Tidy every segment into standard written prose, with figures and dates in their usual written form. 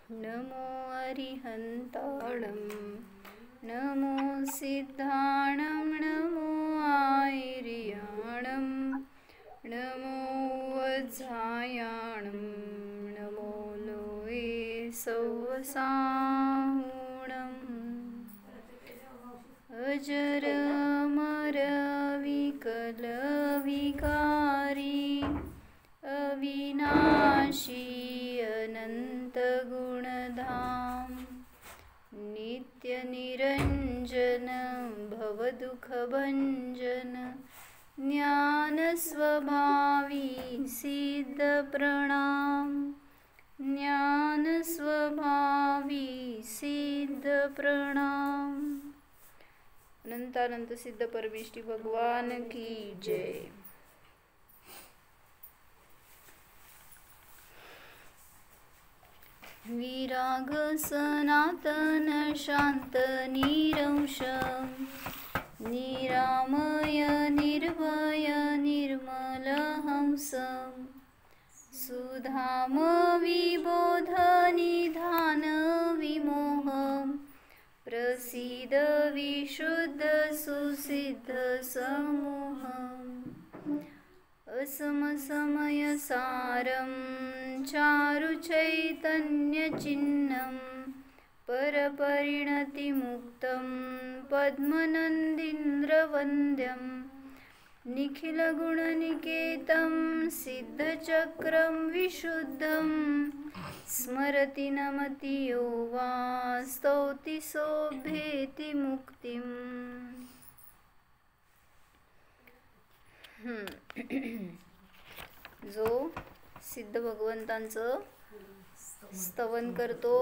नमो अरिहन्ताणं नमो सिद्धाणं नमो आयर्याणं नमो वज्रायाणं नमो लोये सौवसाहुणम् अजरमर विकलविकारी अविनाशी अनंत गुणधाम नित्यनिरंजन भवदुःखभंजन ज्ञानस्वभावी सिद्ध प्रणाम ज्ञानस्वभावी सिद्ध प्रणाम। अनंतानंत सिद्ध परमेष्ठी भगवान की जय। विराग सनातन शांत निरंश निरामय निर्भय निर्मल हंस सुधाम विबोध निधान विमोह प्रसीद विशुद्ध सुसिद्ध समूह असमसमय सारं चारु चैतन्य चिन्नं परपरिणतिमुक्तं पद्मनन्दीन्द्रवन्द्यं निखिलगुणनिकेतं सिद्धचक्रं विशुद्धं स्मरति नमति यो वा स्तौति सोभेति मुक्तिम्। जो सिद्ध भगवंतांचं स्तवन करतो,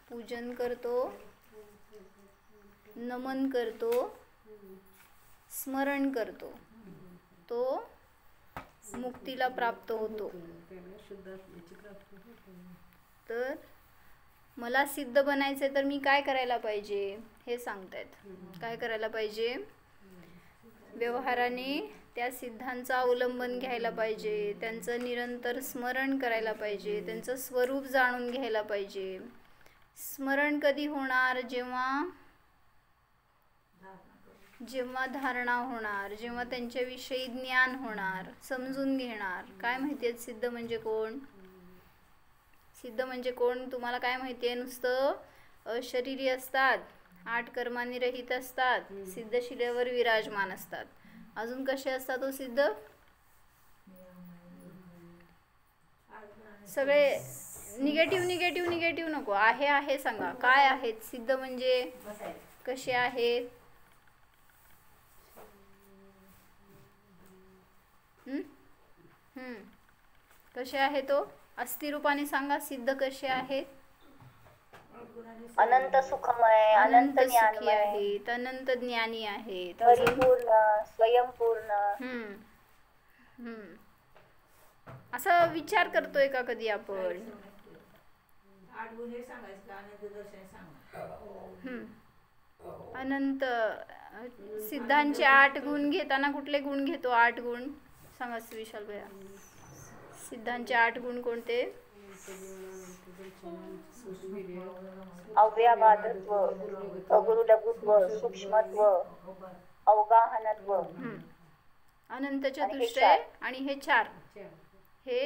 पूजन करतो, नमन करतो, स्मरण करतो, तो मुक्तीला प्राप्त होतो। तर मला सिद्ध बनायचे तर मी काय करायला पाहिजे हे सांगतायत। काय करायला पाहिजे? व्यवहाराने त्या सिद्धांचा अवलंबन घ्यायला पाहिजे, त्यांचं निरंतर स्मरण करायला पाहिजे, त्यांचं स्वरूप जाणून घ्यायला पाहिजे। स्मरण कधी होणार? जेव्हा धारणा होणार, जेव्हा त्यांच्याविषयी ज्ञान होणार, समजून घेणार। काय माहिती आहे सिद्ध म्हणजे कोण? सिद्ध म्हणजे कोण तुम्हाला काय माहिती आहे? नुसतं अशरीरी असतात, 8 कर्मांनी रहित असतात, सिद्धशिलेवर विराजमान असतात। अजून कसे असतात तो सिद्ध? सगळे निगेटिव्ह नको, आहे सांगा। काय आहेत सिद्ध म्हणजे? कसे आहेत? कसे आहे तो? अस्थिरूपाने सांगा, सिद्ध कसे आहेत? अनंत सुखमय, अनंत सुखी आहेत, अनंत ज्ञानी आहेत, परिपूर्ण, स्वयंपूर्ण। असा विचार करतोय का कधी आपण? अनंत सिद्धांचे 8 गुण घेताना कुठले गुण घेतो? 8 गुण सांगा विशाल भैया। सिद्धांचे 8 गुण कोणते? अव्याबाधत्व, अगुरुलघुत्व, सूक्ष्मत्व, अवगाहनत्व, अनंत चतुष्टय आणि हे 4 हे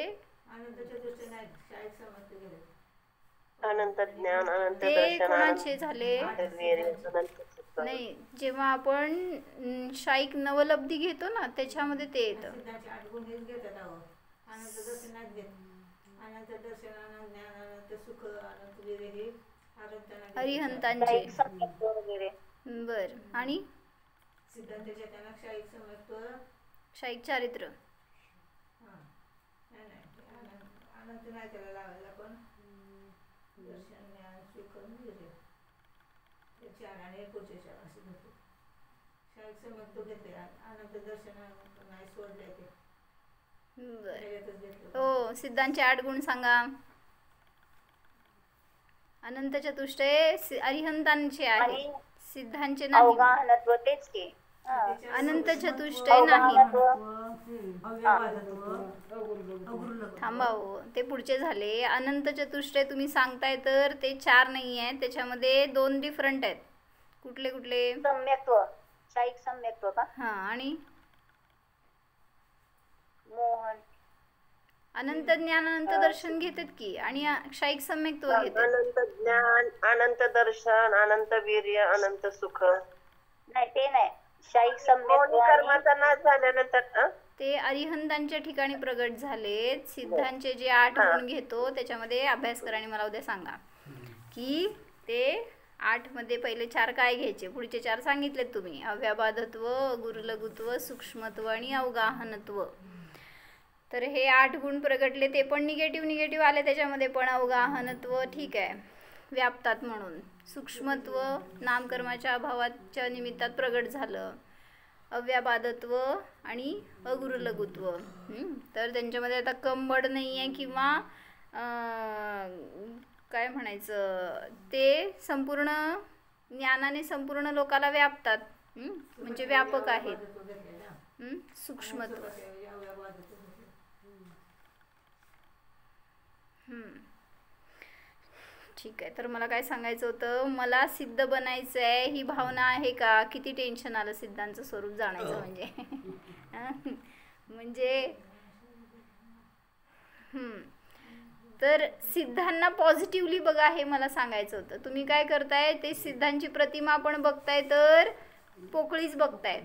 अनंत ज्ञान, अनंत ते दर्शन, कोणाचे झाले? नाही, जेव्हा आपण शाईक नवलब्धी घेतो ना त्याच्यामध्ये ते येतं। अरिहंतांचे बर आणि शाईक चारित्र हो। सिद्धांचे 8 गुण सांगा। अनंत चतुष्टय अरिहंतांचे आहे, सिद्धांचे नाही। अवगाहनत्व तेच की हा. अनंत चतुष्टय नाही. थांबा हो, ते पुढचे झाले. अनंत चतुष्टय तुम्ही सांगताय तर ते 4 नाही आहेत, त्याच्यामध्ये 2 डिफरंट आहेत. कुठले कुठले? सम्यक्त्व, शाईक सम्यक्त्व का? हा, आणि मोहन, अनंत ज्ञान अनंत दर्शन घेतात की, आणि क्षायिक सम्यक्त्व घेतात. अनंत ज्ञान, अनंत दर्शन, अनंत वीर्य, अनंत सुख. नाही ते नाही. शाईक सम्यक्त्व दोन्ही आणि कर्माचा नाश झाल्यानंतर ते अरिहंतांच्या ठिकाणी प्रगट झालेत. सिद्धांचे जे 8 गुण घेतो त्याच्यामध्ये अभ्यासकरांनी मला उद्या सांगा की ते 8 मध्ये पहिले 4 काय घ्यायचे, पुढचे 4 सांगितलेत तुम्ही. अव्याबाधत्व, गुरुलघुत्व, सूक्ष्मत्व आणि अवगाहनत्व. तर हे 8 गुण प्रगटले, ते पण निगेटिव्ह आले त्याच्यामध्ये पण. अवगाहनत्व ठीक आहे, व्यापतात म्हणून. सूक्ष्मत्व नामकर्माच्या अभावाच्या निमित्तात प्रगट झालं. अव्याबाधत्व आणि अगुरुलघुत्व. तर त्यांच्यामध्ये आता कंबड नाही आहे किंवा काय म्हणायचं, ते संपूर्ण ज्ञानाने संपूर्ण लोकाला व्यापतात, म्हणजे व्यापक आहेत. सूक्ष्मत्व. ठीक आहे. तर मला काय सांगायचं होतं, मला सिद्ध बनायचं आहे ही भावना आहे का? किती टेन्शन आलं सिद्धांचं स्वरूप जाणायचं म्हणजे. म्हणजे तर सिद्धांना पॉझिटिव्हली बघा हे मला सांगायचं होतं. तुम्ही काय करताय, ते सिद्धांची प्रतिमा आपण बघताय तर पोकळीच बघताय,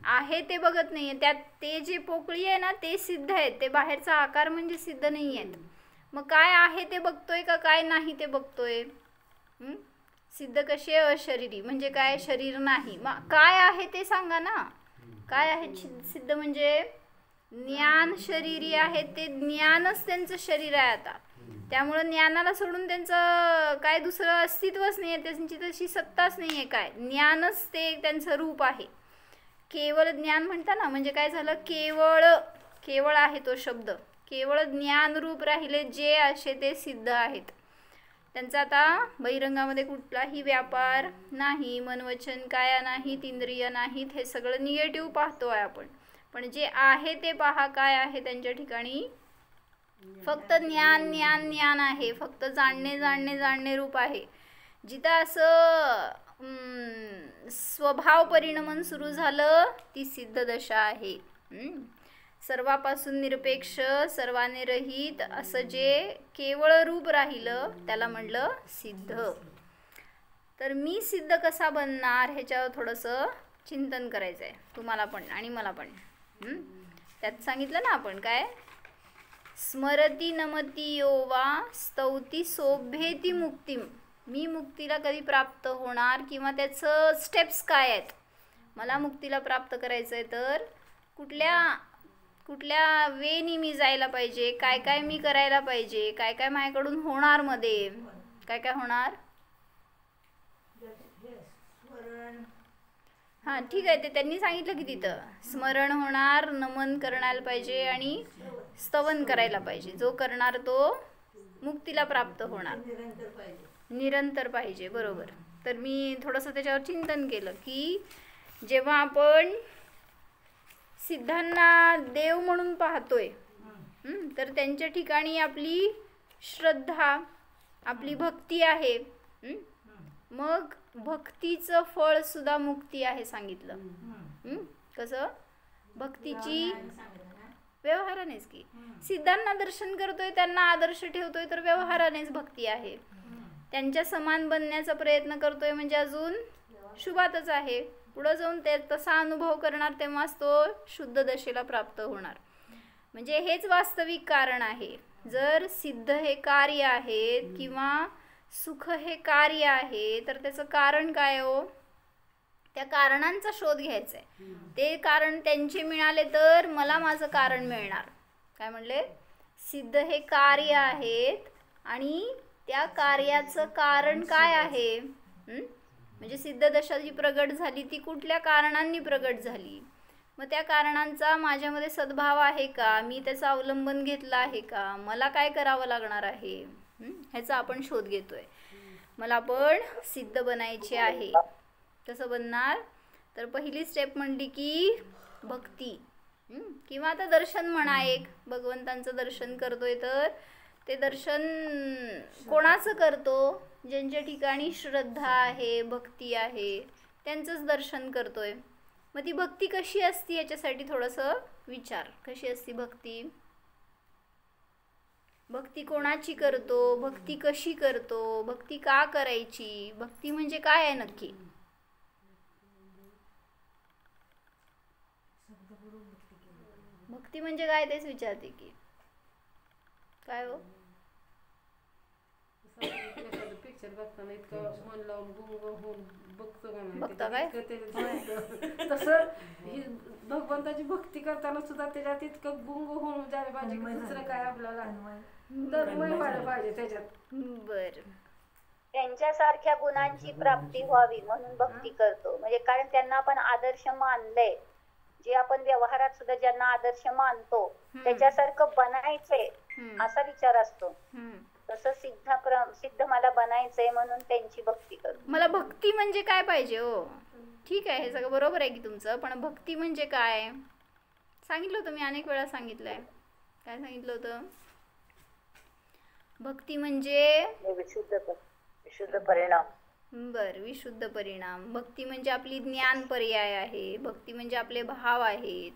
आहे ते बघत नाहीये. त्यात ते जे पोकळी आहे ना ते सिद्ध आहेत, ते बाहेरचा आकार म्हणजे सिद्ध नाही आहेत. मग काय आहे ते बघतोय का काय नाही ते बघतोय? सिद्ध कशी आहे? अशरीरी म्हणजे काय? शरीर नाही. मग काय आहे ते सांगा ना. काय आहे सिद्ध म्हणजे? ज्ञान शरीरी आहे, ते ज्ञानच त्यांचं शरीर आहे आता. त्यामुळं ज्ञानाला सोडून त्यांचं काय दुसरं अस्तित्वच नाही आहे, त्यांची तशी सत्ताच नाही आहे. काय ज्ञानच ते त्यांचं रूप आहे. केवळ ज्ञान म्हणता ना, म्हणजे काय झालं, केवळ आहे तो शब्द. केवळ ज्ञान रूप राहिले जे असे ते सिद्ध आहेत. त्यांचा आता बहिरंगामध्ये कुठलाही व्यापार नाही, मनवचन काया नाहीत, इंद्रिय नाहीत. हे सगळं निगेटिव्ह पाहतोय आपण. पण जे आहे ते पहा, काय आहे त्यांच्या ठिकाणी. फक्त ज्ञान ज्ञान ज्ञान आहे, फक्त जाणणे जाणणे जाणणे रूप आहे. जिथं असं स्वभाव परिणमन सुरू झालं ती सिद्ध दशा आहे. सर्वापासून निरपेक्ष, सर्वाने रहित असं जे केवळ रूप राहिलं त्याला म्हणलं सिद्ध. तर मी सिद्ध कसा बनणार ह्याच्यावर थोडंसं चिंतन करायचं आहे तुम्हाला पण आणि मला पण. त्यात सांगितलं ना आपण काय, स्मरती नमती योवा स्तौती शोभेती मुक्तिम. मी मुक्तीला कधी प्राप्त होणार किंवा त्याचं स्टेप्स काय आहेत. मला मुक्तीला प्राप्त करायचं आहे तर कुठल्या वेनी मी जायला पाहिजे, काय काय मी करायला पाहिजे, काय काय माझ्याकडून होणार, मध्ये काय काय होणार. हां ठीक आहे, ते त्यांनी सांगितलं की तिथं स्मरण होणार, नमन करायला पाहिजे आणि स्तवन करायला पाहिजे. जो करणार तो मुक्तीला प्राप्त होणार. निरंतर पाहिजे, बरोबर. तर मी थोडंसं त्याच्यावर चिंतन केलं की जेव्हा आपण सिद्धांना देव म्हणून पाहतोय तर त्यांच्या ठिकाणी आपली श्रद्धा, आपली भक्ती आहे. मग भक्तीचं फळ सुद्धा मुक्ती आहे सांगितलं. कसं? भक्तीची व्यवहारानेच की. सिद्धांना दर्शन करतोय, त्यांना आदर्श ठेवतोय तर व्यवहारानेच भक्ती आहे. त्यांच्या समान बनण्याचा प्रयत्न करतोय म्हणजे अजून शुभातच आहे. पुढं जाऊन ते तसा अनुभव करणार तेव्हाच तो शुद्ध दशेला प्राप्त होणार. म्हणजे हेच वास्तविक कारण आहे. जर सिद्ध हे कार्य आहेत किंवा सुख हे कार्य आहे तर त्याचं कारण काय हो? त्या कारणांचा शोध घ्यायचा आहे. ते कारण त्यांचे मिळाले तर मला माझं कारण मिळणार. काय म्हणले? सिद्ध हे कार्य आहेत आणि त्या कार्याचं कारण काय आहे? म्हणजे सिद्ध दशा जी प्रगट झाली ती कुठल्या कारणांनी प्रगट झाली. मग त्या कारणांचा माझ्यामध्ये सद्भाव आहे का? मी त्याचा अवलंबन घेतला आहे का? मला काय करावं लागणार आहे ह्याचा आपण शोध घेतोय. मला पण सिद्ध बनायचे आहे. कसं बनणार? तर पहिली स्टेप म्हणली की भक्ती. किंवा आता दर्शन म्हणा, एक भगवंतांचं दर्शन करतोय तर ते दर्शन कोणाचं करतो? ज्यांच्या ठिकाणी श्रद्धा आहे, भक्ती आहे, त्यांचंच दर्शन करतोय. मग ती भक्ती कशी असती याच्यासाठी थोडंसं विचार. कशी असती भक्ती? भक्ती कोणाची करतो? भक्ती कशी करतो? भक्ती का करायची? भक्ती म्हणजे काय आहे नक्की? भक्ती म्हणजे काय तेच विचारते की काय हो? पिक्चर बघताना इतकं मन लावून गुंग होऊन बघतो का नाही, बघता काय? तसं ही भगवंताची भक्ती करताना सुद्धा त्याच्यात इतकं गुंग होऊन जायला पाहिजे की दुसरं काय आपल्याला तन्मय व्हायला पाहिजे त्याच्यात. बर, त्यांच्यासारख्या गुणांची प्राप्ती व्हावी म्हणून भक्ती करतो. म्हणजे कारण त्यांना आपण आदर्श मानलंय, जे आपण व्यवहारात सुद्धा ज्यांना आदर्श मानतो त्याच्यासारखं बनायचंय असा विचार असतो. तसं सिद्ध मला बनायचंय म्हणून त्यांची भक्ती करतो. मला भक्ती म्हणजे काय पाहिजे हो? ठीक आहे, हे सगळं बरोबर आहे की तुमचं, पण भक्ती म्हणजे काय सांगितलं होतं मी, अनेक वेळा सांगितलंय. काय सांगितलं होतं? भक्ती म्हणजे विशुद्ध परिणाम. बर, विशुद्ध परिणाम. भक्ती म्हणजे आपली ज्ञान पर्याय आहे. भक्ती म्हणजे आपले भाव आहेत.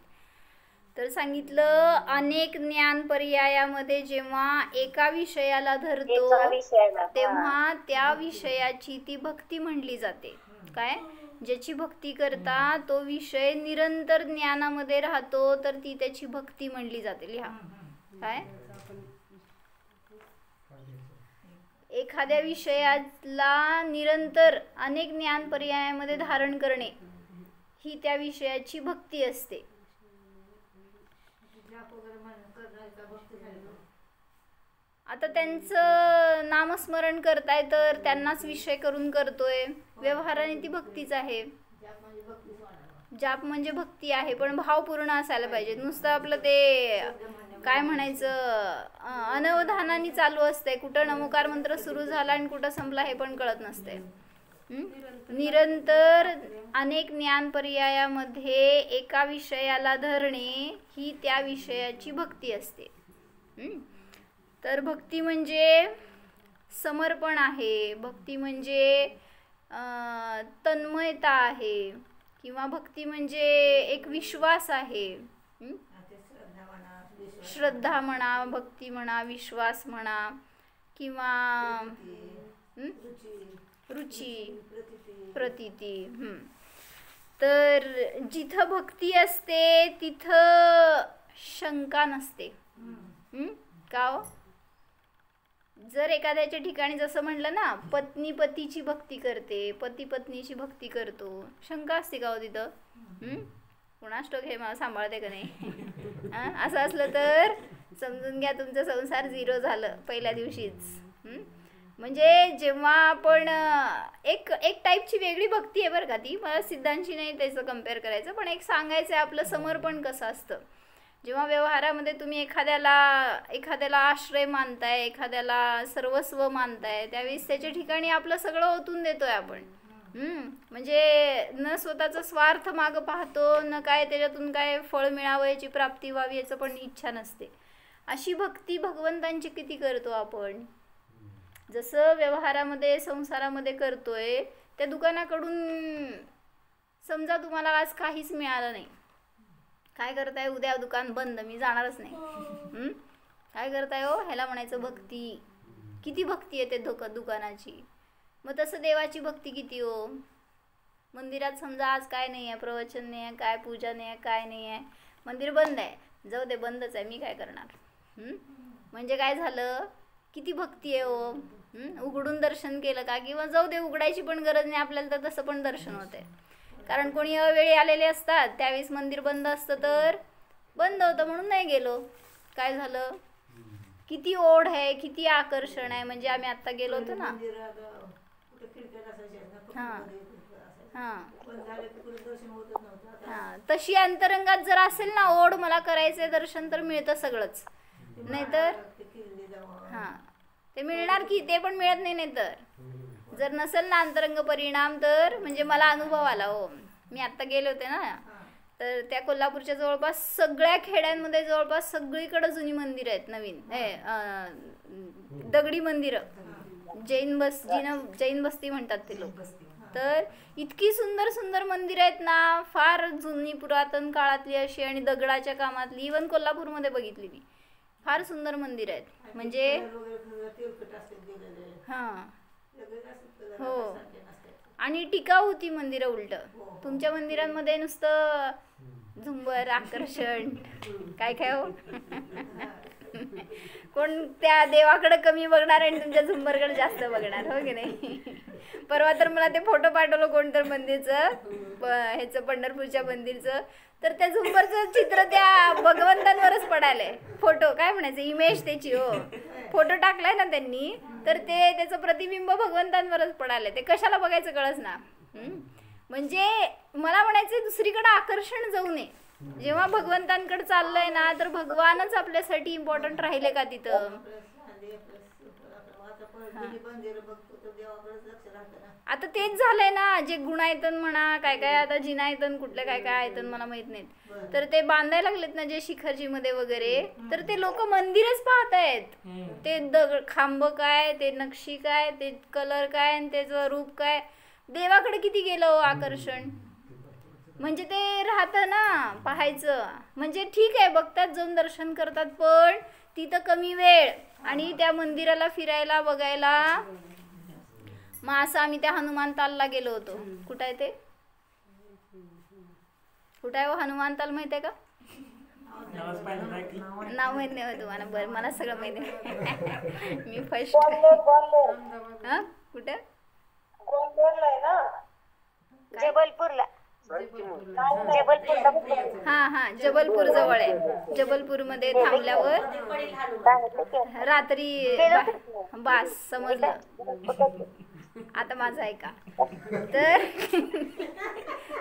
तर सांगितलं अनेक ज्ञान पर्यायामध्ये जेव्हा एका विषयाला धरतो तेव्हा त्या विषयाची ती भक्ती म्हणली जाते. काय? ज्याची भक्ती करता तो विषय निरंतर ज्ञानामध्ये राहतो तर ती त्याची भक्ती म्हणली जाते. लिहा काय? एखाद्या विषयाला निरंतर अनेक ज्ञान पर्यायामध्ये धारण करणे ही त्या विषयाची भक्ती असते. आता त्यांचं नामस्मरण करताय तर त्यांनाच विषय करून करतोय, व्यवहाराने ती भक्तीच आहे. जाप म्हणजे भक्ती आहे, पण भावपूर्ण असायला पाहिजे. नुसतं आपलं ते काय म्हणायचं अनवधानाने चालू असते. कुठं नमोकार मंत्र सुरू झाला आणि कुठं संपला हे पण कळत नसते. निरंतर अनेक ज्ञान पर्यायामध्ये एका विषयाला धरणे ही त्या विषयाची भक्ती असते. तर भक्ती म्हणजे समर्पण आहे, भक्ती म्हणजे तन्मयता आहे, किंवा भक्ती म्हणजे एक विश्वास आहे. श्रद्धा म्हणा, भक्ती म्हणा, विश्वास म्हणा, किंवा रुची, प्रतीती. तर जिथं भक्ती असते तिथं शंका नसते. का हो? जर एखाद्याच्या ठिकाणी जसं म्हणलं ना, पत्नी पतीची भक्ती करते, पती पत्नीची भक्ती करतो, शंका असते का हो तिथं? कुणास ठाऊक हे मला सांभाळते का नाही? असं असलं तर समजून घ्या तुमचा संसार 0 झालं पहिल्या दिवशीच. म्हणजे जेव्हा आपण एक टाईपची वेगळी भक्ती आहे बरं का ती, मला सिद्धांशी नाही त्याचं कम्पेअर करायचं, पण एक सांगायचं आहे आपलं समर्पण कसं असतं. जेव्हा व्यवहारामध्ये तुम्ही एखाद्याला आश्रय मानताय, एखाद्याला सर्वस्व मानताय, त्यावेळेस त्याच्या ठिकाणी आपलं सगळं ओतून देतोय आपण. म्हणजे न स्वतःचा स्वार्थ मागं पाहतो, न काय त्याच्यातून काय फळ मिळावं, याची प्राप्ती व्हावी याचं पण इच्छा नसते. अशी भक्ती भगवंतांची किती करतो आपण. जसं व्यवहारामध्ये संसारामध्ये करतोय, त्या दुकानाकडून समजा तुम्हाला आज काहीच मिळालं नाही, काय करताय? उद्या दुकान बंद, मी जाणारच नाही. काय करताय हो? ह्याला म्हणायचं भक्ती. किती भक्ती आहे ते दुकानाची. मग तसं देवाची भक्ती किती हो? मंदिरात समजा आज काय नाही आहे, प्रवचन नाही आहे, काय पूजा नाही आहे, काय नाही आहे, मंदिर बंद आहे, जाऊ दे बंदच आहे, मी काय करणार. म्हणजे काय झालं? किती भक्ती आहे हो. उघडून दर्शन केलं का, किंवा जाऊ दे उघडायची पण गरज नाही आपल्याला, तर तसं पण दर्शन होते. कारण कोणी अवेळी आलेले असतात, त्यावेळेस मंदिर बंद असतं तर बंद होतं म्हणून नाही गेलो. काय झालं? किती ओढ आहे, किती आकर्षण आहे. म्हणजे आम्ही आत्ता गेलो होतो ना, तशी अंतरंगात जर असेल ना ओढ, मला करायचंय दर्शन, तर मिळतं सगळंच. नाहीतर ते मिळणार की, ते पण मिळत नाही. नाहीतर जर नसेल ना अंतरंग परिणाम, तर म्हणजे मला अनुभव आला हो. मी आत्ता गेले होते ना, तर त्या कोल्हापूरच्या जवळपास सगळ्या खेड्यांमध्ये जवळपास सगळीकडे जुनी मंदिरं आहेत नवीन, दगडी मंदिरं, जैन बस्ती म्हणतात ते लोक. तर इतकी सुंदर सुंदर मंदिरं आहेत ना, फार जुनी पुरातन काळातली अशी आणि दगडाच्या कामातली. इवन कोल्हापूरमध्ये बघितली मी, फार सुंदर मंदिर आहेत. म्हणजे हां हो, आणि टिकाऊ होती मंदिरं. उलट तुमच्या मंदिरांमध्ये नुसतं झुंबर, आकर्षण, काय काय हो. कोण त्या देवाकडे कमी बघणार आणि तुमच्या झुंबरकडे जास्त बघणार, हो की नाही. परवा तर मला ते फोटो पाठवलं कोणतं मंदिरचं, ह्याचं पंढरपूरच्या मंदिरचं, तर त्या झुंबरचं चित्र त्या भगवंतांवरच पडायलंय. फोटो काय म्हणायचं, इमेज त्याची, हो फोटो टाकलाय ना त्यांनी, तर ते त्याचं प्रतिबिंब भगवंतांवरच पडायलंय. ते कशाला बघायचं कळच ना. म्हणजे मला म्हणायचं दुसरीकडे आकर्षण जाऊ नये. जेव्हा भगवंतांकडे चाललंय ना, तर भगवानच आपल्यासाठी इम्पॉर्टंट राहिले का तिथं. आता तेच झालंय ना, जे गुणायतन म्हणा, काय काय आता जिनायतन, कुठले काय काय आयतन मला माहित नाहीत, तर ते बांधायला लागलेत ना जे शिखरजी मध्ये वगैरे, तर ते लोक मंदिरच पाहतायत. ते खांब काय, ते नक्षी काय, ते कलर काय, आणि त्याचं रूप काय. देवाकडे किती गेलं आकर्षण. म्हणजे ते राहतं ना पाहायचं. म्हणजे ठीक आहे, बघतात, जाऊन दर्शन करतात, पण तिथं कमी वेळ. आणि त्या मंदिराला फिरायला बघायला, मग असं आम्ही त्या हनुमान तालला गेलो होतो. कुठं आहे ते, कुठं आहे हो हनुमान ताल, माहित आहे का. नाव माहित नाही हो तुम्हाला. बरं, मला सगळं माहिती आहे. मी फर्स्ट हा कुठं जबलपूरला. हा जबलपूर जवळ आहे. जबलपूर मध्ये थांबल्यावर रात्री बास समजलं. आता माझं ऐका. तर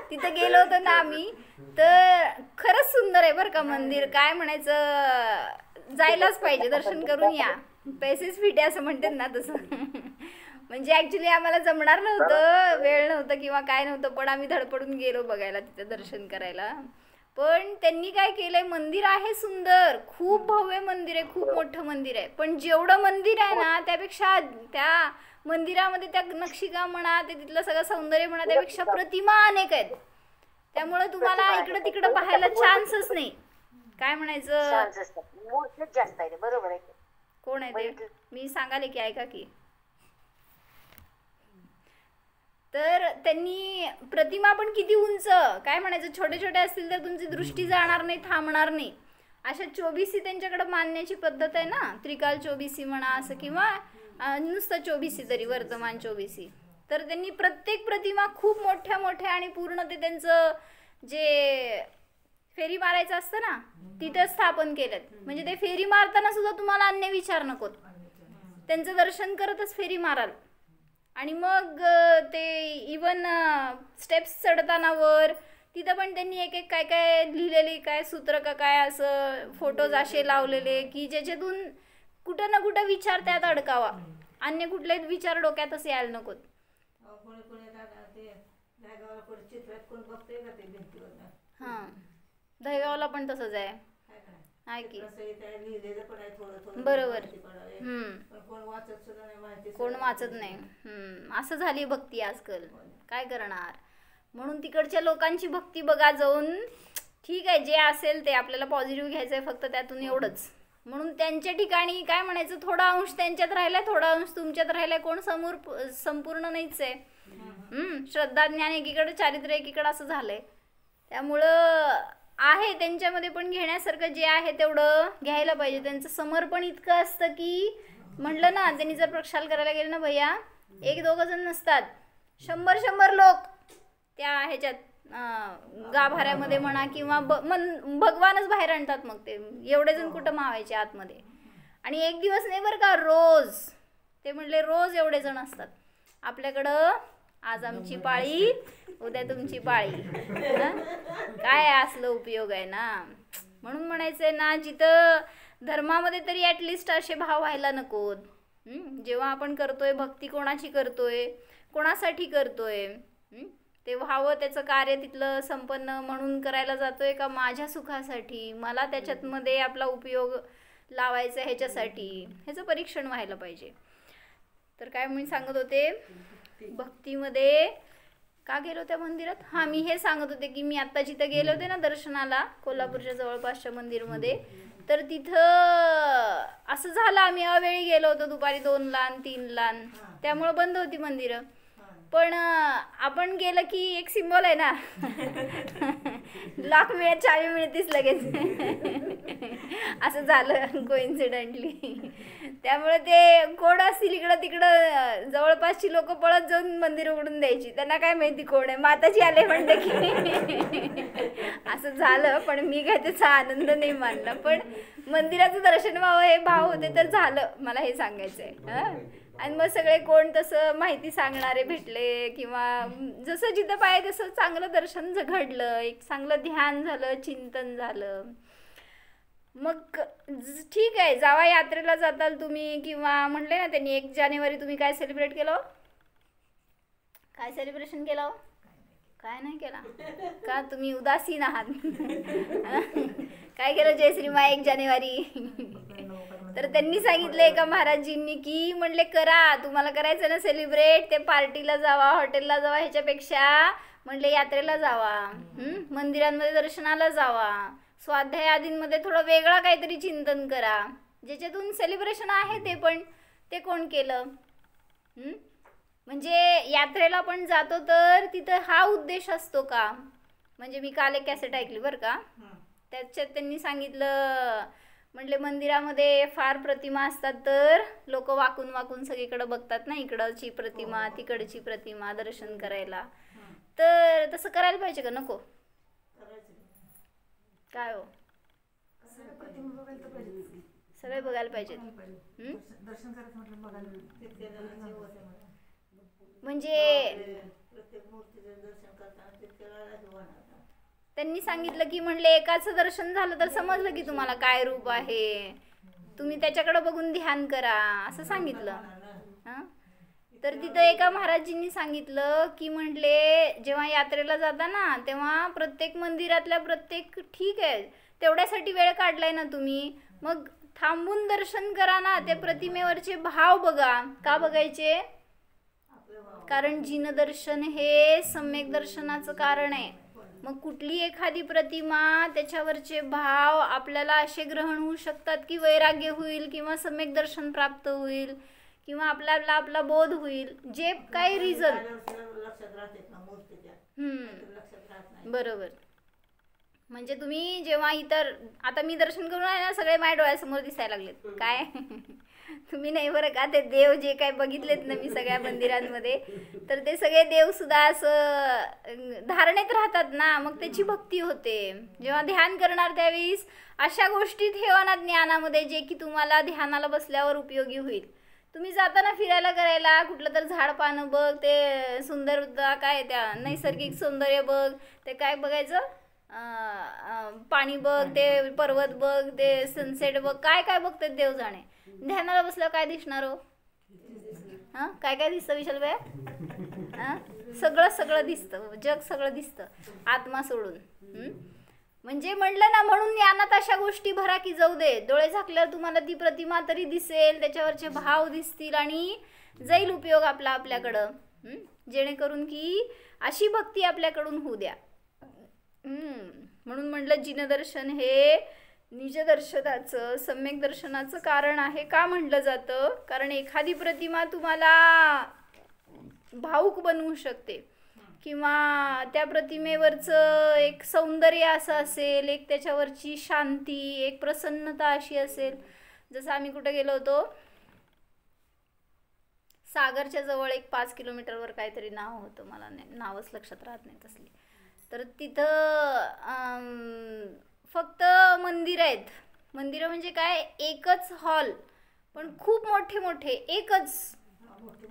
तिथं गेलो होतो ना आम्ही, तर खरंच सुंदर आहे बरं का मंदिर. काय म्हणायचं, जायलाच पाहिजे, दर्शन करून या. पैसेच फिटे असं म्हणतात ना तसं. म्हणजे ऍक्च्युली आम्हाला जमणार नव्हतं, वेळ नव्हतं किंवा काय नव्हतं, पण आम्ही धडपडून गेलो बघायला, तिथं दर्शन करायला. पण त्यांनी काय केलंय, मंदिर आहे सुंदर, खूप भव्य मंदिर आहे, खूप मोठं मंदिर आहे. पण जेवढं मंदिर आहे ना, त्यापेक्षा त्या मंदिरामध्ये त्या नक्षीकाम म्हणा, ते तिथलं सगळं सौंदर्य म्हणा, त्यापेक्षा प्रतिमा अनेक आहेत. त्यामुळे तुम्हाला इकडं तिकडं पाहायला चान्सच नाही. काय म्हणायचं, जास्त आहे. बरोबर आहे. कोण आहे ते मी सांगाले की, ऐका की. तर त्यांनी प्रतिमा पण किती उंच, काय म्हणायचं, छोटे छोटे असतील तर तुमची दृष्टी जाणार नाही, थांबणार नाही. अशा चोबीसी त्यांच्याकडे मानण्याची पद्धत आहे ना, त्रिकाल चोबीसी म्हणा असं, किंवा नुसतं चोबीसी तरी, वर्तमान चोबीसी. तर त्यांनी प्रत्येक प्रतिमा खूप मोठ्या मोठ्या आणि पूर्ण ते त्यांचं जे फेरी मारायचं असतं ना, तिथं स्थापन केलं. म्हणजे ते फेरी मारताना सुद्धा तुम्हाला अन्य विचार नकोत, त्यांचं दर्शन करतच फेरी माराल. आणि मग ते इवन स्टेप्स चढताना वर, तिथं पण त्यांनी एक एक काय काय लिहिलेली, काय सूत्र का काय असं फोटोज असे लावलेले, की ज्याच्यातून कुठं ना कुठं विचार त्यात अडकावा, अन्य कुठलेच विचार डोक्यातच यायला नकोत. हां, दहेगावला पण तसंच आहे. आहे की, बरोबर. कोण वाचत नाही. असं झाली भक्ती आजकाल, काय करणार. म्हणून तिकडच्या लोकांची भक्ती बघा जाऊन. ठीक आहे, जे असेल ते आपल्याला पॉझिटिव्ह घ्यायचं आहे, फक्त त्यातून एवढंच. म्हणून त्यांच्या ठिकाणी काय म्हणायचं, थोडा अंश त्यांच्यात राहिलाय, थोडा अंश तुमच्यात राहिलाय, कोण संपूर्ण नाहीच आहे. श्रद्धा ज्ञान एकीकडे, चारित्र्य एकीकडे, असं झालंय. त्यामुळं आहे त्यांच्यामध्ये पण घेण्यासारखं, जे आहे तेवढं घ्यायला पाहिजे. त्यांचं समर्पण इतकं असतं की, म्हटलं ना, त्यांनी जर प्रक्षाल करायला गेले ना भैया, 1-2 जण नसतात, 100 लोक त्या ह्याच्यात गाभाऱ्यामध्ये म्हणा, किंवा भगवानच बाहेर आणतात. मग ते एवढे जण कुठं मावायचे आतमध्ये. आणि एक दिवस नाही बरं का, रोज. ते म्हणले रोज एवढे जण असतात आपल्याकडं. आज आमची पाळी, उद्या तुमची पाळी. काय असलं उपयोग आहे ना. म्हणून म्हणायचंय ना, जिथं धर्मामध्ये तरी ॲटलिस्ट असे भाव व्हायला नकोत. जेव्हा आपण करतोय भक्ती, कोणाची करतोय, कोणासाठी करतोय, ते व्हावं, त्याचं कार्य तिथलं संपन्न म्हणून करायला जातोय का माझ्या सुखासाठी, मला त्याच्यातमध्ये आपला उपयोग लावायचा ह्याच्यासाठी, ह्याचं परीक्षण व्हायला पाहिजे. तर काय मी सांगत होते, भक्तीमध्ये का गेलो त्या मंदिरात, हां मी हे सांगत होते की मी आत्ता जिथं गेले होते ना दर्शनाला कोल्हापूरच्या जवळपासच्या मंदिरमध्ये, तर तिथं असं झालं आम्ही अवेळी गेलो होतो, दुपारी 2ला आणि 3ला, त्यामुळं बंद होती मंदिरं. पण आपण गेलं की एक सिम्बॉल आहे ना, लॉक मिळत चावी मिळतीच लगेच. असं झालं कोइन्सिडेंटली. त्यामुळे ते कोण असतील इकडं तिकडं जवळपासची लोक पळत जाऊन मंदिर उघडून द्यायची, त्यांना काय माहिती कोण आहे, माताजी आले म्हणते की. असं झालं, पण मी काय त्याचा आनंद नाही मानला. पण मंदिराचं दर्शन व्हावं हे भाव होते तर झालं, मला हे सांगायचं आहे. आणि मग सगळे कोण तसं माहिती सांगणारे भेटले, किंवा जसं जिथं पाहिजे तसं चांगलं दर्शन घडलं, एक चांगलं ध्यान झालं, चिंतन झालं. मग ठीक आहे, जावा यात्रेला जाताल तुम्ही, किंवा म्हटले ना त्यांनी 1 जानेवारी तुम्ही काय सेलिब्रेट केलं, काय सेलिब्रेशन केलं, काय नाही केला का, तुम्ही उदासीन आहात. काय केलं जयश्री मा 1 जानेवारी. तर त्यांनी सांगितलंय का महाराजजींनी की म्हणले करा, तुम्हाला करायचं ना सेलिब्रेट, ते पार्टीला जावा, हॉटेलला जावा, ह्याच्यापेक्षा म्हणले यात्रेला जावा, मंदिरांमध्ये दर्शनाला जावा, स्वाध्याय आदींमध्ये थोडं वेगळा काहीतरी चिंतन करा, ज्याच्यातून सेलिब्रेशन आहे ते पण ते कोण केलं. म्हणजे यात्रेला पण जातो तर तिथं हा उद्देश असतो का, म्हणजे मी काल एक कॅसेट ऐकली बरं का, त्याच्यात त्यांनी सांगितलं, म्हटले मंदिरामध्ये फार प्रतिमा असतात तर लोक वाकून वाकून सगळीकडे बघतात ना, इकडची प्रतिमा तिकडची प्रतिमा दर्शन करायला, तर तसं करायला पाहिजे का नको, काय हो सगळे बघायला पाहिजेत. म्हणजे त्यांनी सांगितलं की म्हणले एकाचं दर्शन झालं तर समजलं की तुम्हाला काय रूप आहे, तुम्ही त्याच्याकडे बघून ध्यान करा, असं सांगितलं. हां, तर तिथं एका महाराजजींनी सांगितलं की म्हटले जेव्हा यात्रेला जाता ना तेव्हा प्रत्येक मंदिरातल्या प्रत्येक, ठीक आहे तेवढ्यासाठी वेळ काढलाय ना तुम्ही, मग थांबून दर्शन करा ना, त्या प्रतिमेवरचे भाव बघा. का बघायचे, कारण जिनदर्शन हे सम्यक दर्शनाचं कारण आहे. मग कुठली एखादी प्रतिमा त्याच्यावरचे भाव आपल्याला असे ग्रहण होऊ शकतात की वैराग्य होईल, किंवा सम्यक दर्शन प्राप्त होईल, किंवा आपल्याला आपला बोध होईल, जे काही रिझन. बरोबर. म्हणजे तुम्ही जेव्हा इतर, आता मी दर्शन करून आहे ना, सगळे माझ्या डोळ्यासमोर दिसायला लागलेत. काय तुम्ही नाही बरं का, ते देव जे काय बघितलेत ना मी सगळ्या मंदिरांमध्ये, तर ते सगळे देव सुद्धा असं धारणेत राहतात ना, मग त्याची भक्ती होते. जेव्हा ध्यान करणार त्यावेळेस अशा गोष्टी ठेवा ना ज्ञानामध्ये, जे की तुम्हाला ध्यानाला बसल्यावर उपयोगी होईल. तुम्ही जाताना फिरायला करायला कुठलं तर झाड पानं बघ, ते सुंदरता काय, त्या नैसर्गिक सौंदर्य बघ, ते काय बघायचं, पाणी बघ, ते पर्वत बघ, ते सनसेट बघ, काय काय बघतात देव जाणे. ध्यानाला बसल्यावर काय दिसणार हो, हां काय काय दिसतं विशाल बाया, हां सगळं सगळं दिसतं, जग सगळं दिसतं आत्मा सोडून. म्हणजे म्हणलं ना, म्हणून ज्ञानात अशा गोष्टी भरा की जाऊ दे, डोळे झाकल्यावर तुम्हाला ती प्रतिमा तरी दिसेल, त्याच्यावरचे भाव दिसतील आणि जाईल उपयोग आपला आपल्याकडं, जेणेकरून की अशी भक्ती आपल्याकडून होऊ द्या. म्हणून म्हटलं जिनदर्शन हे निजदर्शनाचं सम्यक दर्शनाचं कारण आहे. का म्हटलं जातं, कारण एखादी प्रतिमा तुम्हाला भावुक बनवू शकते, किंवा त्या प्रतिमेवरचं एक सौंदर्य असं असेल, एक त्याच्यावरची शांती, एक प्रसन्नता अशी असेल. जसं आम्ही कुठे गेलो होतो, सागरच्या जवळ एक 5 किलोमीटरवर काहीतरी नाव होतं, मला नावच लक्षात राहत नाही तसली. तर तिथं फक्त मंदिर आहेत. मंदिरं म्हणजे काय, एकच हॉल, पण खूप मोठे मोठे, एकच,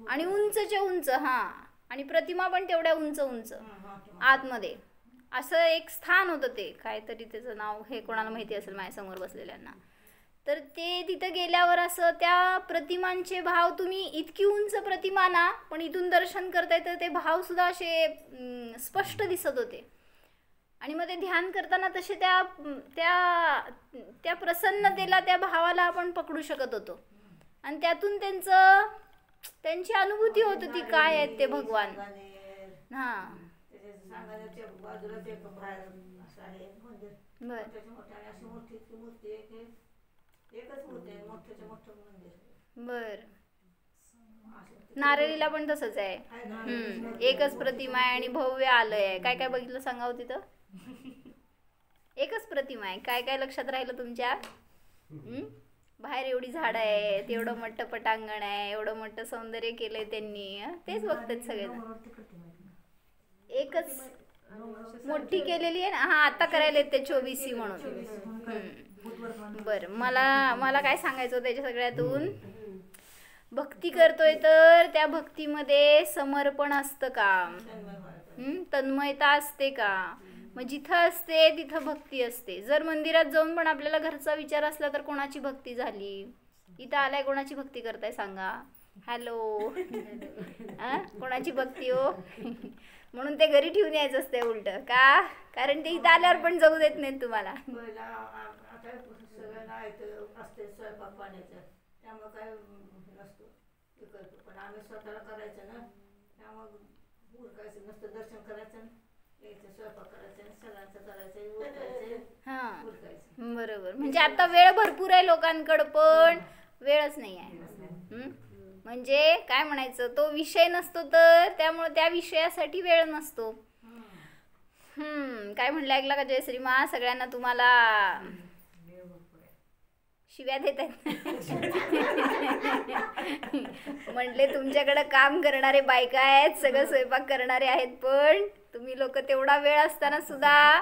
आणि उंचच्या उंच, हां, आणि प्रतिमा पण तेवढ्या उंच उंच आतमध्ये. असं एक स्थान होतं, ते काहीतरी त्याचं नाव हे कोणाला माहिती असेल माझ्यासमोर बसलेल्यांना. तर ते तिथं गेल्यावर असं त्या प्रतिमांचे भाव तुम्ही इतकी उंच प्रतिमा ना, पण इथून दर्शन करताय तर ते भाव सुद्धा असे स्पष्ट दिसत होते. आणि मग ते ध्यान करताना तसे त्या त्या त्या प्रसन्नतेला, त्या भावाला आपण पकडू शकत होतो. आणि त्यातून त्यांची अनुभूती होत होती काय आहेत ते भगवान. हां बर. नारळीला पण तसंच आहे. एकच प्रतिमा आहे आणि भव्य आलय आहे. काय काय बघितलं सांगा तिथं. एकच प्रतिमा आहे. काय काय लक्षात राहिलं तुमच्या. बाहेर एवढी झाडं आहेत, एवढं मोठं पटांगण आहे, एवढं मोठं सौंदर्य केलंय त्यांनी. तेच बघतात सगळे. एकच मोठी केलेली आहे ना. हा आता करायला ते 24 म्हणून. बर, मला काय सांगायचं त्याच्या सगळ्यातून. भक्ती करतोय तर त्या भक्तीमध्ये समर्पण असतं का, तन्मयता असते का. मग जिथं असते तिथं भक्ती असते. जर मंदिरात जाऊन पण आपल्याला घरचा विचार असला तर कोणाची भक्ती झाली. इथं आलाय कोणाची भक्ती करताय सांगा. हॅलो कोणाची भक्ती हो. म्हणून ते घरी ठेवून यायचं असते उलट का, कारण ते इथं आल्यावर पण जाऊ देत नाहीत तुम्हाला. स्वयंपाक पाण्याचं त्यामुळे काय नसतो ते करतो, पण आम्ही स्वतःला करायचं ना, त्यामुळे उरकायचं नसतं. दर्शन करायचं, यायचं, स्वयंपाक करायचं, सगळ्यांचं करायचं, उरकायचं. बरोबर. म्हणजे आता वेळ भरपूर आहे लोकांकडं, पण वेळच नाही आहे. म्हणजे काय म्हणायचं, तो विषय नसतो तर त्यामुळे त्या विषयासाठी वेळ नसतो. काय म्हणलं ऐकला का जयश्री मा. सगळ्यांना तुम्हाला शिव्या देत आहेत. म्हटले तुमच्याकडे काम करणारे बायका आहेत, सगळं स्वयंपाक करणारे आहेत, पण तुम्ही लोक तेवढा वेळ असताना सुद्धा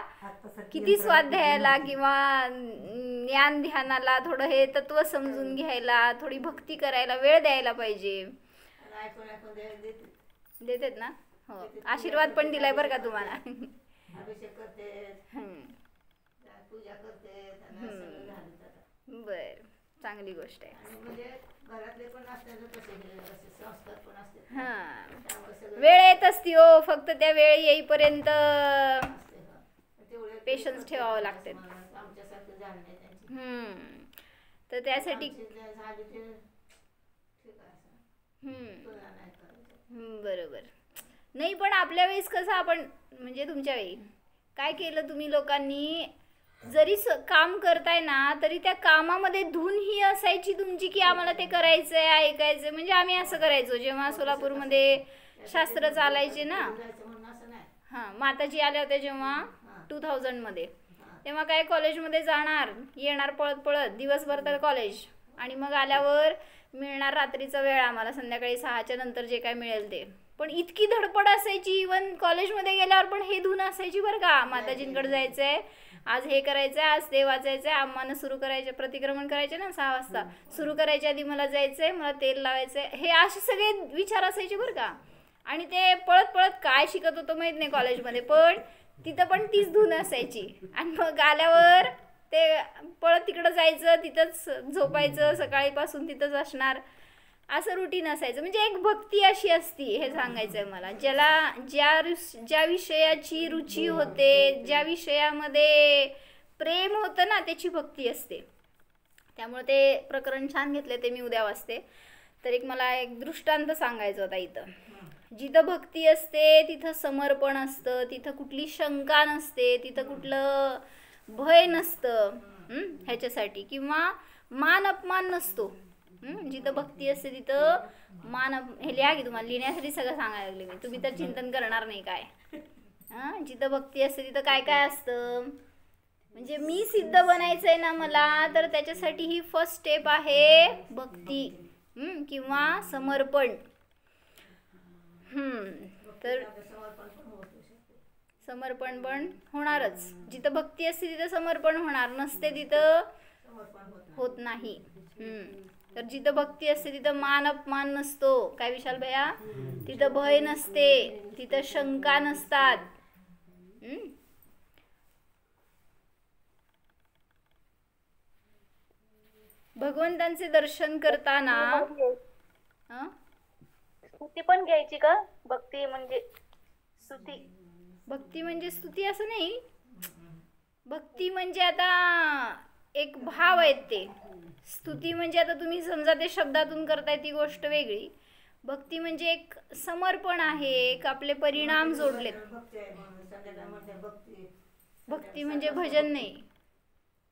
किती स्वाध्यायाला किंवा ज्ञान ध्यानाला, थोडं हे तत्व समजून घ्यायला, थोडी भक्ती करायला वेळ द्यायला पाहिजे. देतात ना. हो, आशीर्वाद पण दिलाय बरं का तुम्हाला. अभिषेक करते, पूजा करते. बर, चांगली गोष्ट आहे. म्हणजे घरातले पण असतात संस्कार पण असतात. हां, वेळ येत असती हो, फक्त त्या वेळ येईपर्यंत पेशन्स ठेवावं लागते. आमच्यासारखं झालं नाही त्यांची. तर त्यासाठी बरोबर नाही. पण आपल्या वेळेस कसं आपण, म्हणजे तुमच्या वेळी काय केलं तुम्ही लोकांनी, जरी काम करताय ना तरी त्या कामामध्ये धून ही असायची तुमची की आम्हाला ते करायचंय, ऐकायचंय. म्हणजे आम्ही असं करायचो जेव्हा सोलापूरमध्ये शास्त्र चालायचे ना. हां, माताजी आल्या होत्या जेव्हा 2000 मध्ये, तेव्हा काय कॉलेजमध्ये जाणार, येणार पळत पळत, दिवसभर तर कॉलेज, आणि मग आल्यावर मिळणार रात्रीचा वेळ आम्हाला, संध्याकाळी 6च्या नंतर जे काय मिळेल ते. पण इतकी धडपड असायची, इवन कॉलेजमध्ये गेल्यावर पण हे धून असायची बरं का. माताजींकडे जायचंय, आज हे करायचंय, आज ते वाचायचंय, आम्हाला सुरू करायचे, प्रतिक्रमण करायचे ना 6 वाजता, सुरू करायच्या आधी मला जायचंय, मला तेल लावायचंय, हे असे सगळे विचार असायचे बरं का. आणि ते पळत पळत काय शिकत होतो माहित नाही कॉलेजमध्ये, पण तिथं पण तीच धून असायची. आणि मग आल्यावर ते पळत तिकडं जायचं, तिथंच झोपायचं, सकाळीपासून तिथंच असणार, असं रुटीन असायचं. म्हणजे एक भक्ती अशी असती, हे सांगायचं आहे मला. ज्या विषयाची रुची होते, ज्या विषयामध्ये प्रेम होतं ना, त्याची भक्ती असते. त्यामुळे ते प्रकरण छान घेतले, ते मी उद्या वाचते. तर एक मला एक दृष्टांत सांगायचं होता इथं. जिथं भक्ती असते तिथं समर्पण असतं, तिथं कुठली शंका नसते, तिथं कुठलं भय नसतं ह्याच्यासाठी, किंवा मान अपमान नसतो. जिथं भक्ती असते तिथं हे लिहा की, तुम्हाला लिहिण्यासाठी सगळं सांगायला लागले मी, तुम्ही तर चिंतन करणार नाही काय. जिथं भक्ती असते तिथं काय काय असतं. म्हणजे मी सिद्ध बनायचंय ना मला, तर त्याच्यासाठी ही फर्स्ट स्टेप आहे भक्ती किंवा समर्पण. तर समर्पण पण होणारच. जिथं भक्ती असते तिथं समर्पण होणार, नसते तिथं होत नाही. तर जिथं भक्ती असते तिथं मान अपमान नसतो. काय विशाल भैया, तिथं भय नसते, तिथं शंका नसतात. भगवंतांचे दर्शन करताना हं? स्तुती पण घ्यायची का? भक्ती म्हणजे स्तुती. भक्ती म्हणजे स्तुती असं नाही. भक्ती म्हणजे आता एक भाव आहेत ते. स्तुती म्हणजे आता तुम्ही समजा ते शब्दातून करताय ती गोष्ट वेगळी. भक्ती म्हणजे एक समर्पण आहे, एक आपले परिणाम जोडलेत. भक्ती आहे म्हणून संध्याकाळी म्हणते भक्ती. भक्ती म्हणजे भजन नाही.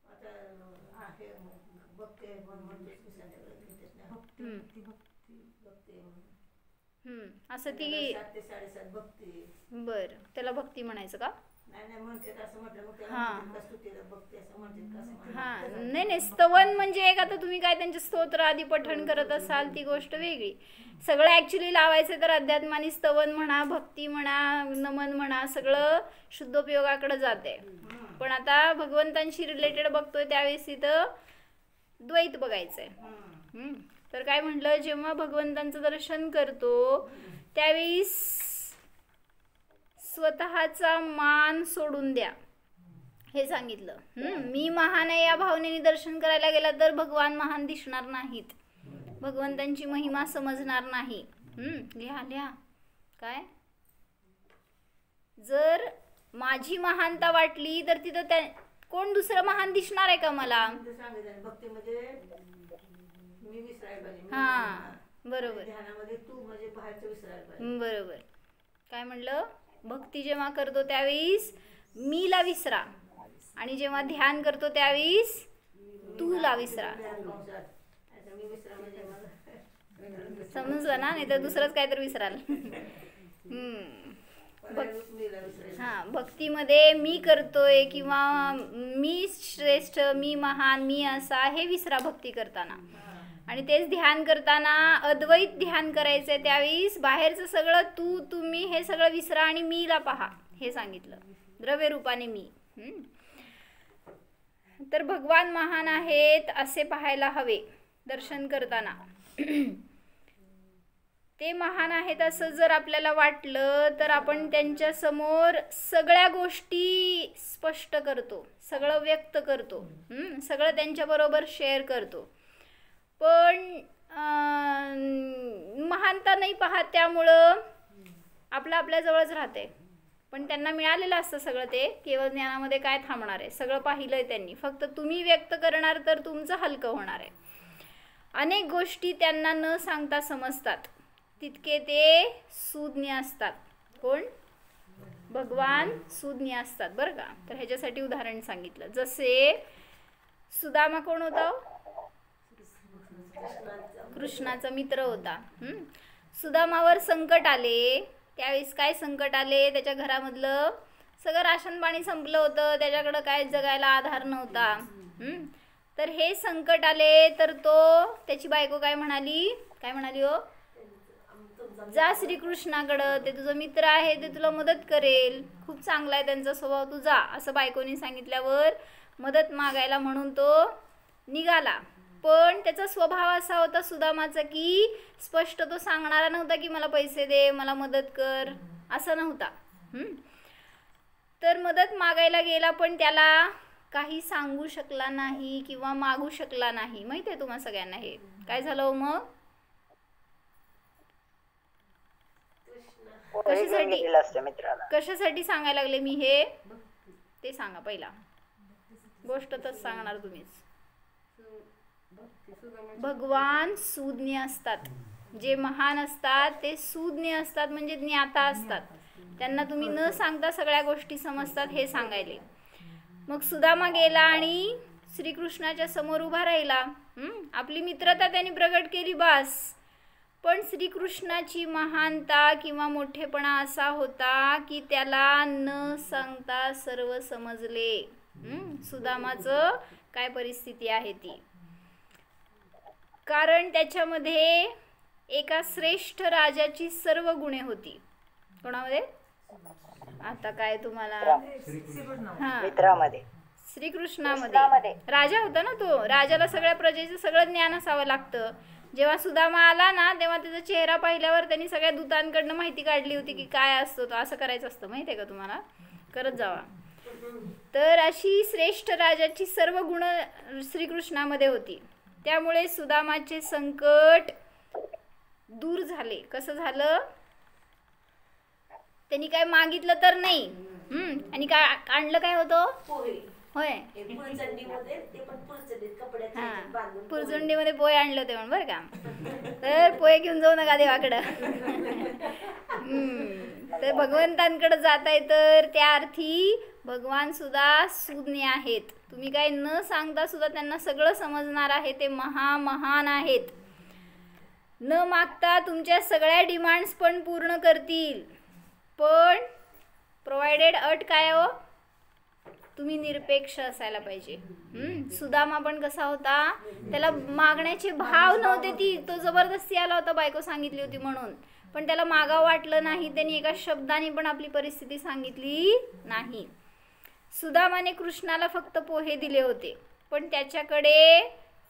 आता आहे भक्ती आहे म्हणून म्हणतेच मी संध्याकाळी घेतेच नाही. हम्म. भक्ती आहे म्हणून. असं ती 7 ते 7:30 भक्ती. बर त्याला भक्ती म्हणायचं का? नाही म्हणतात असं म्हटलं मग त्याला हा. म्हणतात का स्तुतीला भक्ती असं म्हणतात का असं म्हणतात. हा नाही स्तवन म्हणजे एक आता तुम्ही काय त्यांचे स्तोत्र आदी पठण करत असाल ती गोष्ट वेगळी. सगळं ऍक्च्युली लावायचं तर अध्यात्मानी स्तवन म्हणा, भक्ती म्हणा, नमन म्हणा, सगळं शुद्धोपयोगाकडे जाते. पण आता भगवंतांशी रिलेटेड बघतोय त्यावेळेस इथं द्वैत बघायचंय. तर काय म्हटलं, जेव्हा भगवंतांचं दर्शन करतो त्यावेळी स्वतःचा मान सोडून द्या हे सांगितलं. मी महान आहे या भावनेने दर्शन करायला गेला तर भगवान महान दिसणार नाहीत, भगवंतांची महिमा समजणार नाही. लिहा काय, जर माझी महानता वाटली तर तिथं कोण दुसरं महान दिसणार आहे का मला? भक्ती म्हणजे मी विसरायला पाहिजे. हा बरोबर. ध्यानामध्ये तू म्हणजे बाहेरचं विसरायला पाहिजे. बरोबर. काय म्हणलं, भक्ती जेव्हा करतो त्यावेळेस मीला विसरा आणि जेव्हा ध्यान करतो त्यावेळेस तूला विसरा. समजलं ना? नाही तर दुसरंच काहीतरी विसराल. हा भक्तीमध्ये मी करतोय किंवा मी श्रेष्ठ, मी महान, मी असा हे विसरा भक्ती करताना. आणि तेच ध्यान करताना अद्वैत ध्यान करायचंय त्यावेळेस बाहेरचं सगळं तू, तुम्ही हे सगळं विसरा आणि मीला पहा हे सांगितलं, द्रव्य रूपाने मी. तर भगवान महान आहेत असे पाहायला हवे दर्शन करताना. ते महान आहेत असं जर आपल्याला वाटलं तर आपण त्यांच्या समोर सगळ्या गोष्टी स्पष्ट करतो, सगळं व्यक्त करतो, सगळं त्यांच्याबरोबर शेअर करतो. पण महानता नाही पाहत त्यामुळं आपल्या जवळच राहते. पण त्यांना मिळालेलं असतं सगळं, ते केवळ ज्ञानामध्ये काय थांबणार आहे, सगळं पाहिलंय त्यांनी. फक्त तुम्ही व्यक्त करणार तर तुमचं हलकं होणार आहे. अनेक गोष्टी त्यांना न सांगता समजतात, तितके ते सुज्ञ असतात. कोण? भगवान सुज्ञ असतात बरं का. तर ह्याच्यासाठी उदाहरण सांगितलं. जसे सुदामा कोण होता? कृष्णाचा मित्र होता. सुदामावर संकट आले त्यावेळेस काय संकट आले, त्याच्या घरामधलं सगळं राशन पाणी संपलं होतं, त्याच्याकडं काय जगायला आधार नव्हता. तर हे संकट आले तर त्याची बायको काय म्हणाली हो, जा श्रीकृष्णाकडं, ते तुझं मित्र आहे, ते तुला मदत करेल, खूप चांगला आहे त्यांचा स्वभाव, तू जा असं बायकोनी सांगितल्यावर मदत मागायला म्हणून तो निघाला. पण त्याचा स्वभाव असा होता सुदामाचा की स्पष्ट तो सांगणारा नव्हता की मला पैसे दे, मला मदत कर, असं नव्हता. तर मदत मागायला गेला पण त्याला काही सांगू शकला नाही किंवा मागू शकला नाही. माहिती आहे तुम्हा सगळ्यांना हे काय झालं मग? कशासाठी सांगायला लागले मी हे ते सांगा. पहिला गोष्ट तर सांगणार तुम्हीच. भगवान सुज्ञ असतात, जे महान असतात ते सुज्ञ असतात म्हणजे ज्ञाता असतात. त्यांना तुम्ही न सांगता सगळ्या गोष्टी समजतात हे सांगायले. मग सुदामा गेला आणि श्रीकृष्णाच्या समोर उभा राहिला. आपली मित्रता त्यांनी प्रगट केली बास. पण श्रीकृष्णाची महानता किंवा मोठेपणा असा होता की त्याला न सांगता सर्व समजले. सुदामाचं काय परिस्थिती आहे ती, कारण त्याच्यामध्ये एका श्रेष्ठ राजाची सर्व गुणे होती. कोणामध्ये? आता काय तुम्हाला मित्रामध्ये, श्रीकृष्णामध्ये. राजा होता ना तो, राजाला सगळ्या प्रजेचं सगळं ज्ञान असावं लागतं. जेव्हा सुदामा आला ना तेव्हा त्याचा चेहरा पाहिल्यावर त्यांनी सगळ्या दूतांकडनं माहिती काढली होती की काय असतो तो, असं करायचं असतं. माहिती आहे का तुम्हाला? करत जावा. तर अशी श्रेष्ठ राजाची सर्व गुण श्रीकृष्णामध्ये होती. त्यामुळे सुदामाचे संकट दूर झाले. कसं झालं? त्यांनी काय मागितलं तर नाही, आणि काय आणलं काय होतं? पोहे. होय, पुरचंडीमध्ये ते पण पुरचंडीत कपड्यात हा, बांधून पुरचुंडीमध्ये पोहे आणले होते म्हणून बरं का. तर पोहे घेऊन जाऊ नका देवाकडं. तर भगवंतांकडे जाताय तर त्या अर्थी भगवान सुद्धा सुज्ञ आहेत. तुम्ही काय न सांगता सुद्धा त्यांना सगळं समजणार आहे. ते महान आहेत. न मागता तुमच्या सगळ्या डिमांड्स पण पूर्ण करतील. पण प्रोव्हाइडेड अट काय हो? तुम्ही निरपेक्ष असायला पाहिजे. सुदामा पण कसा होता? त्याला मागण्याचे भाव नव्हते. तो जबरदस्ती आला होता, बायको सांगितली होती म्हणून. पण त्याला मागावं वाटलं नाही. त्यांनी एका शब्दाने पण आपली परिस्थिती सांगितली नाही. सुदामाने कृष्णाला फक्त पोहे दिले होते, पण त्याच्याकडे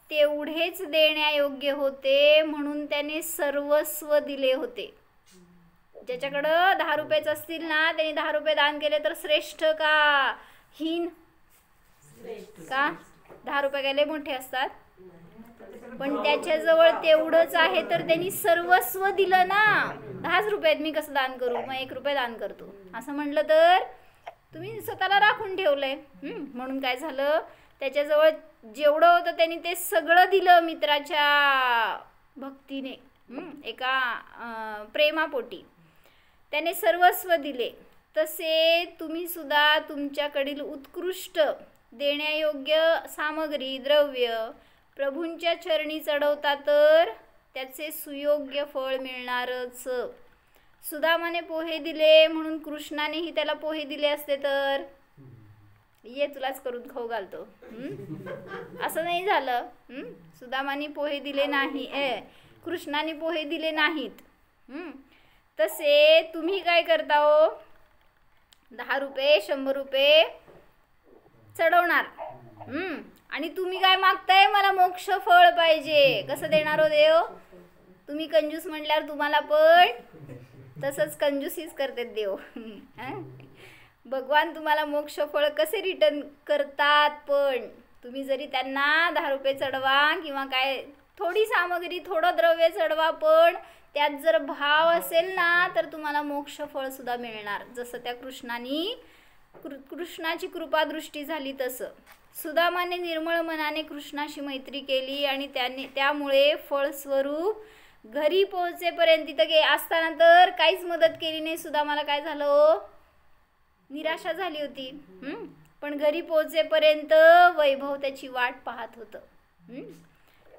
तेवढेच देण्यायोग्य होते म्हणून त्याने सर्वस्व दिले होते. ज्याच्याकडं 10 रुपयेच असतील ना, त्यांनी 10 रुपये दान केले तर श्रेष्ठ का हीन? का? 10 रुपये काय लय मोठे असतात? पण त्याच्याजवळ तेवढंच आहे तर त्यांनी सर्वस्व दिलं ना. 10 रुपयात मी कसं दान करू? मग 1 रुपये दान करतो असं म्हटलं तर तुम्ही स्वतःला राखून ठेवलंय. म्हणून काय झालं? त्याच्याजवळ जेवढं होतं त्यांनी ते सगळं दिलं मित्राच्या भक्तीने, एका प्रेमापोटी त्याने सर्वस्व दिले. तसे तुम्ही सुद्धा तुमच्याकडील उत्कृष्ट देण्यायोग्य सामग्री द्रव्य प्रभूंच्या चरणी चढवता तर त्याचे सुयोग्य फळ मिळणारच. सुदामाने पोहे दिले म्हणून कृष्णानेही त्याला पोहे दिले असते तर ये तुलाच करून खाऊ घालतो, असं नाही झालं. सुदामाने पोहे दिले नाही, कृष्णाने पोहे दिले नाहीत. तसे तुम्ही काय करता हो? 10 रुपये 100 रुपये चढवणार, आणि तुम्ही काय मागताय? मला मोक्ष फळ पाहिजे. कसं देणार हो देव? तुम्ही कंजूस म्हटल्यावर तुम्हाला पण तसंच कंजूसीच करतात देव. भगवान तुम्हाला मोक्ष फळ कसे रिटर्न करतात? पण तुम्ही जरी त्यांना 10 रुपये चढवा किंवा काय थोडी सामग्री थोडं द्रव्य चढवा, पण त्यात जर भाव असेल ना तर तुम्हाला मोक्ष फळ सुद्धा मिळणार. जसं त्या कृष्णाची कृपादृष्टी झाली तसं सुदामाने निर्मळ मनाने कृष्णाशी मैत्री केली आणि त्यामुळे फळस्वरूप घरी पोहोचेपर्यंत तिथं असताना तर काहीच मदत केली नाही. सुदामाला काय झालं हो? निराशा झाली होती. पण घरी पोहोचेपर्यंत वैभव त्याची वाट पाहत होतं.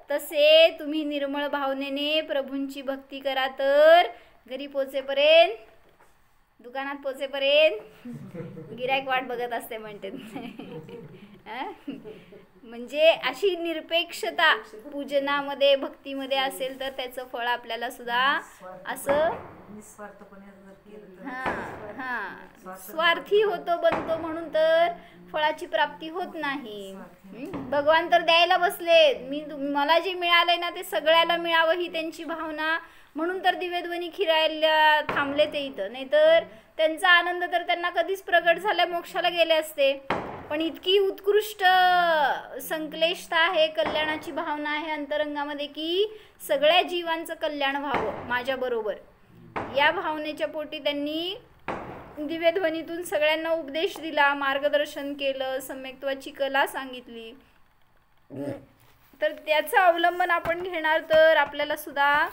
तसे तुम्ही निर्मळ भावनेने प्रभूंची भक्ती करा तर घरी पोहोचेपर्यंत, दुकानात पोहोचेपर्यंत गिऱ्हाईक वाट बघत असते म्हणते. म्हणजे अशी निरपेक्षता पूजनामध्ये भक्तीमध्ये असेल तर त्याचं फळ आपल्याला सुद्धा असं स्वार्थी होतो बनतो म्हणून तर फळाची प्राप्ती होत नाही. भगवान तर द्यायला बसलेत. मला जे मिळालंय ना ते सगळ्याला मिळावं ही त्यांची भावना, म्हणून तर दिव्यध्वनी खिरायला थांबले ते इथं. नाहीतर त्यांचा आनंद तर त्यांना कधीच प्रगट झाला, मोक्षाला गेले असते. पण इतकी उत्कृष्ट संक्लेशता आहे, कल्याणाची भावना आहे अंतरंगामध्ये की सगळ्या जीवांचं कल्याण व्हावं माझ्याबरोबर. या भावनेच्या पोटी त्यांनी दिव्यध्वनीतून सगळ्यांना उपदेश दिला, मार्गदर्शन केलं, सम्यक्त्वाची कला सांगितली. तर त्याचं अवलंबन आपण घेणार तर आपल्याला सुद्धा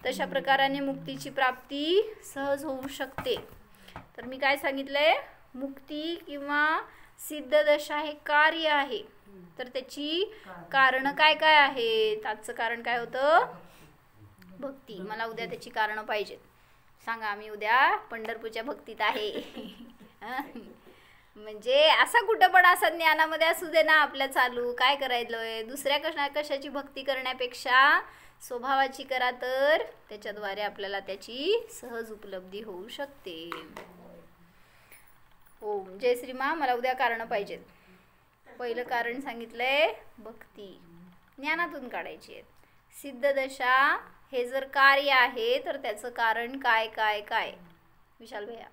तशा प्रकाराने मुक्तीची प्राप्ती सहज होऊ शकते. तर मी काय सांगितलंय? मुक्ती किंवा सिद्धदशा हे कार्य आहे. तर त्याची कारणं काय काय आहेत? आजचं कारण काय होतं? भक्ती. मला उद्या त्याची कारणं पाहिजेत. सांगा, आम्ही उद्या पंढरपूरच्या भक्तीत आहे. म्हणजे असा कुठं पण असा ज्ञानामध्ये असू दे ना आपल्या चालू, काय करायलोय? दुसऱ्या कशाची भक्ती करण्यापेक्षा स्वभावाची करा तर त्याच्याद्वारे आपल्याला त्याची सहज उपलब्धी होऊ शकते. ओम जय श्रीमा. मला उद्या कारणं पाहिजेत. पहिलं कारण सांगितलंय भक्ती, ज्ञानातून काढायची आहे. सिद्धदशा हे जर कार्य आहे तर त्याचं कारण काय काय काय? विशाल भैया.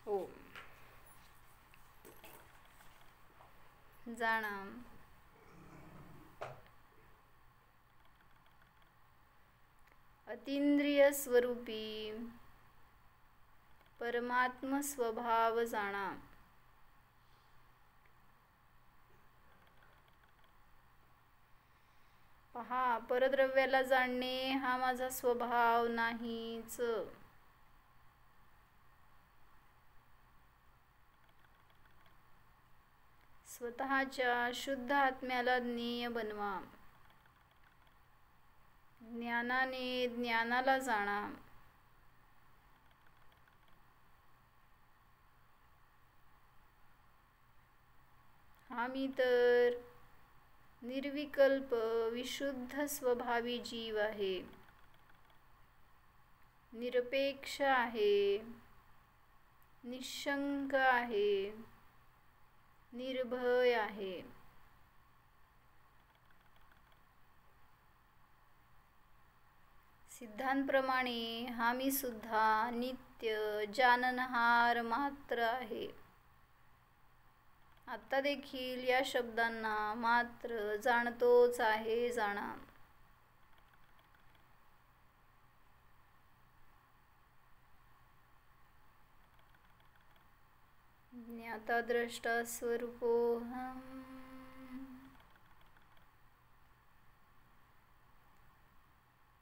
ओम जाणं अतींद्रिय स्वरूपी परमात्म स्वभाव जाणा. पहा, परद्रव्याला जाणणे हा माझा स्वभाव नाहीच. स्वतःच्या शुद्ध आत्म्याला ज्ञेय बनवा. ज्ञानाने ज्ञानाला जाणा. हा मी तर निर्विकल्प विशुद्ध स्वभावी जीव आहे. निरपेक्ष आहे, निशंक आहे, निर्भय आहे. सिद्धांप्रमाणे हा मी सुद्धा नित्य जाननहार मात्र आहे. आता देखील या शब्दांना मात्र जाणतोच आहे. जाणा. ज्ञाता द्रष्टा स्वरूपोऽहम्.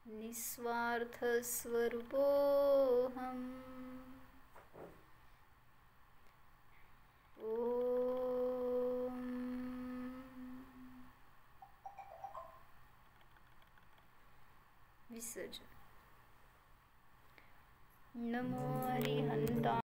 निस्वार्थ स्वरूपोऽहम्. ओम. विसर्जन. नमो अरिहंता.